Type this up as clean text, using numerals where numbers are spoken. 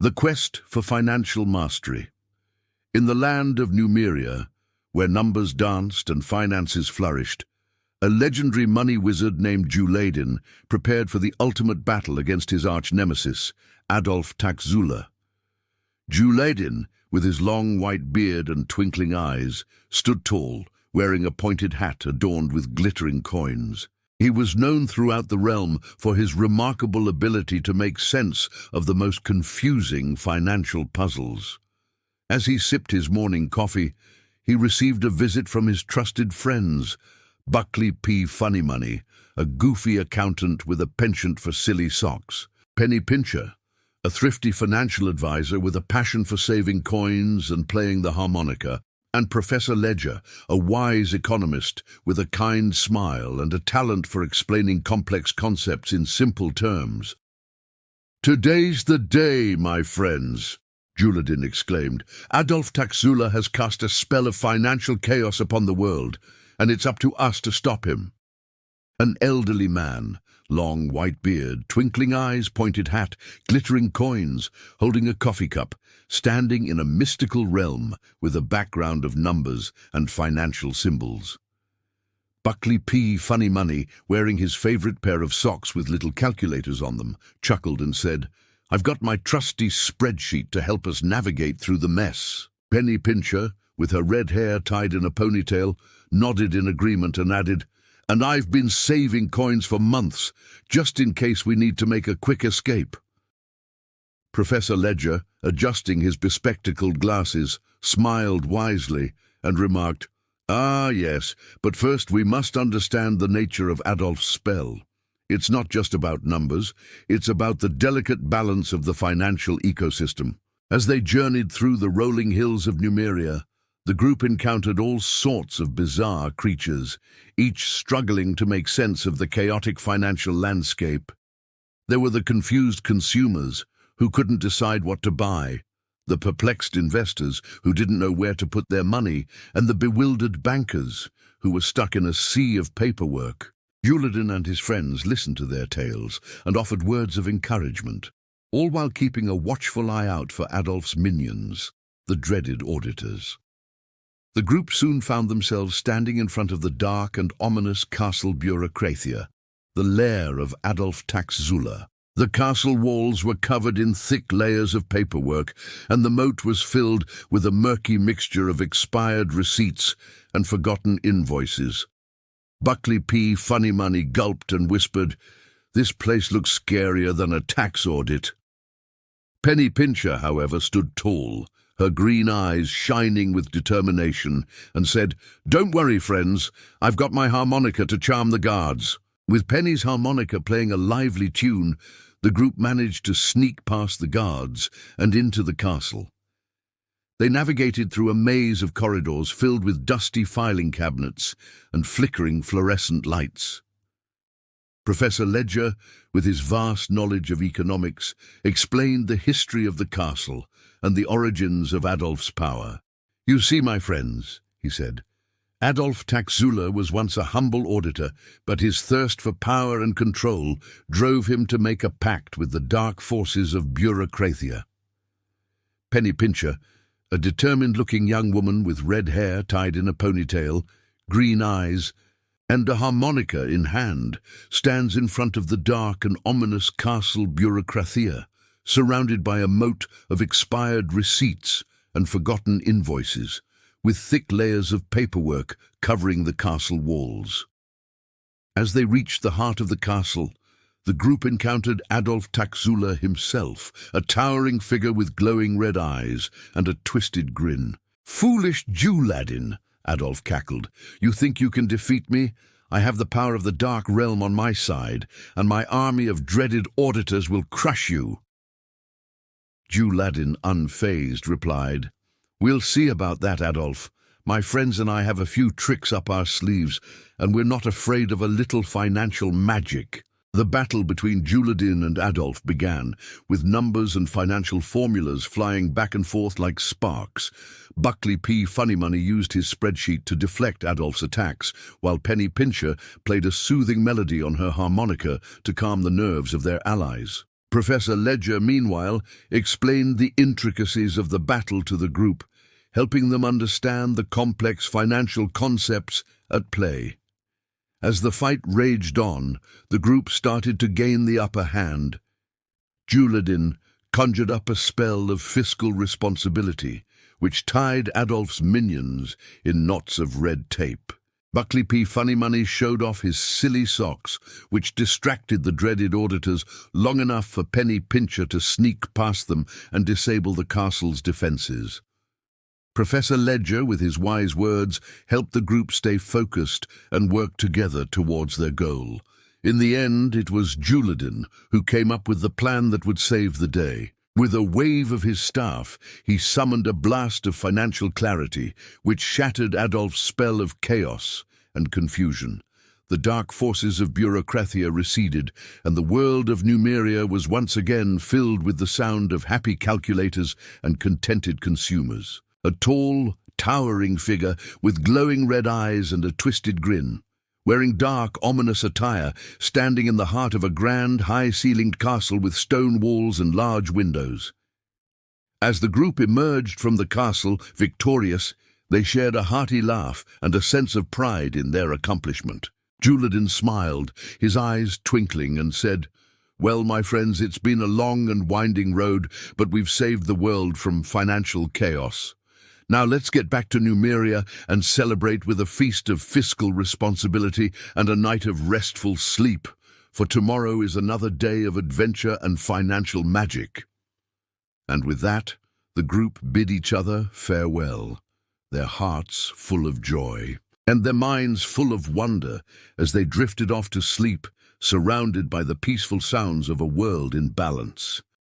The quest for financial mastery. In the land of Numeria, where numbers danced and finances flourished, a legendary money wizard named Juladin prepared for the ultimate battle against his arch-nemesis, Adolf Taxula. Juladin, with his long white beard and twinkling eyes, stood tall, wearing a pointed hat adorned with glittering coins. He was known throughout the realm for his remarkable ability to make sense of the most confusing financial puzzles. As he sipped his morning coffee, he received a visit from his trusted friends, Buckley P. Funnymoney, a goofy accountant with a penchant for silly socks; Penny Pincher, a thrifty financial advisor with a passion for saving coins and playing the harmonica; and Professor Ledger, a wise economist with a kind smile and a talent for explaining complex concepts in simple terms. "Today's the day, my friends," Juladin exclaimed. "Adolf Taxula has cast a spell of financial chaos upon the world, and it's up to us to stop him." An elderly man, long white beard, twinkling eyes, pointed hat, glittering coins, holding a coffee cup, standing in a mystical realm with a background of numbers and financial symbols. Buckley P. Funnymoney, wearing his favorite pair of socks with little calculators on them, chuckled and said, "I've got my trusty spreadsheet to help us navigate through the mess." Penny Pincher, with her red hair tied in a ponytail, nodded in agreement and added, "And I've been saving coins for months, just in case we need to make a quick escape." Professor Ledger, adjusting his bespectacled glasses, smiled wisely and remarked, "Ah, yes, but first we must understand the nature of Adolf's spell. It's not just about numbers, it's about the delicate balance of the financial ecosystem." As they journeyed through the rolling hills of Numeria, the group encountered all sorts of bizarre creatures, each struggling to make sense of the chaotic financial landscape. There were the confused consumers who couldn't decide what to buy, the perplexed investors who didn't know where to put their money, and the bewildered bankers who were stuck in a sea of paperwork. Juladin and his friends listened to their tales and offered words of encouragement, all while keeping a watchful eye out for Adolf's minions, the dreaded auditors. The group soon found themselves standing in front of the dark and ominous castle Bureaucratia, the lair of Adolf Taxula. The castle walls were covered in thick layers of paperwork, and the moat was filled with a murky mixture of expired receipts and forgotten invoices. Buckley P. Funnymoney gulped and whispered, "This place looks scarier than a tax audit." Penny Pincher, however, stood tall, her green eyes shining with determination, and said, "Don't worry, friends, I've got my harmonica to charm the guards." With Penny's harmonica playing a lively tune, the group managed to sneak past the guards and into the castle. They navigated through a maze of corridors filled with dusty filing cabinets and flickering fluorescent lights. Professor Ledger, with his vast knowledge of economics, explained the history of the castle and the origins of Adolf's power. "You see, my friends," he said, "Adolf Taxula was once a humble auditor, but his thirst for power and control drove him to make a pact with the dark forces of Bureaucratia." Penny Pincher, a determined-looking young woman with red hair tied in a ponytail, green eyes, and a harmonica in hand, stands in front of the dark and ominous castle Bureaucratia, surrounded by a moat of expired receipts and forgotten invoices, with thick layers of paperwork covering the castle walls. As they reached the heart of the castle, the group encountered Adolf Taxula himself, a towering figure with glowing red eyes and a twisted grin. "Foolish Juladin," Adolf cackled. "You think you can defeat me? I have the power of the dark realm on my side, and my army of dreaded auditors will crush you." Juladin, unfazed, replied, "We'll see about that, Adolf. My friends and I have a few tricks up our sleeves, and we're not afraid of a little financial magic." The battle between Juladin and Adolf began, with numbers and financial formulas flying back and forth like sparks. Buckley P. Funnymoney used his spreadsheet to deflect Adolf's attacks, while Penny Pincher played a soothing melody on her harmonica to calm the nerves of their allies. Professor Ledger, meanwhile, explained the intricacies of the battle to the group, helping them understand the complex financial concepts at play. As the fight raged on, the group started to gain the upper hand. Juladin conjured up a spell of fiscal responsibility, which tied Adolf's minions in knots of red tape. Buckley P. Funnymoney showed off his silly socks, which distracted the dreaded auditors long enough for Penny Pincher to sneak past them and disable the castle's defenses. Professor Ledger, with his wise words, helped the group stay focused and work together towards their goal. In the end, it was Juladin who came up with the plan that would save the day. With a wave of his staff, he summoned a blast of financial clarity, which shattered Adolf's spell of chaos and confusion. The dark forces of bureaucratia receded, and the world of Numeria was once again filled with the sound of happy calculators and contented consumers. A tall, towering figure with glowing red eyes and a twisted grin, wearing dark, ominous attire, standing in the heart of a grand, high-ceilinged castle with stone walls and large windows. As the group emerged from the castle, victorious, they shared a hearty laugh and a sense of pride in their accomplishment. Juladin smiled, his eyes twinkling, and said, "Well, my friends, it's been a long and winding road, but we've saved the world from financial chaos. Now let's get back to Numeria and celebrate with a feast of fiscal responsibility and a night of restful sleep, for tomorrow is another day of adventure and financial magic." And with that, the group bid each other farewell, their hearts full of joy and their minds full of wonder as they drifted off to sleep, surrounded by the peaceful sounds of a world in balance.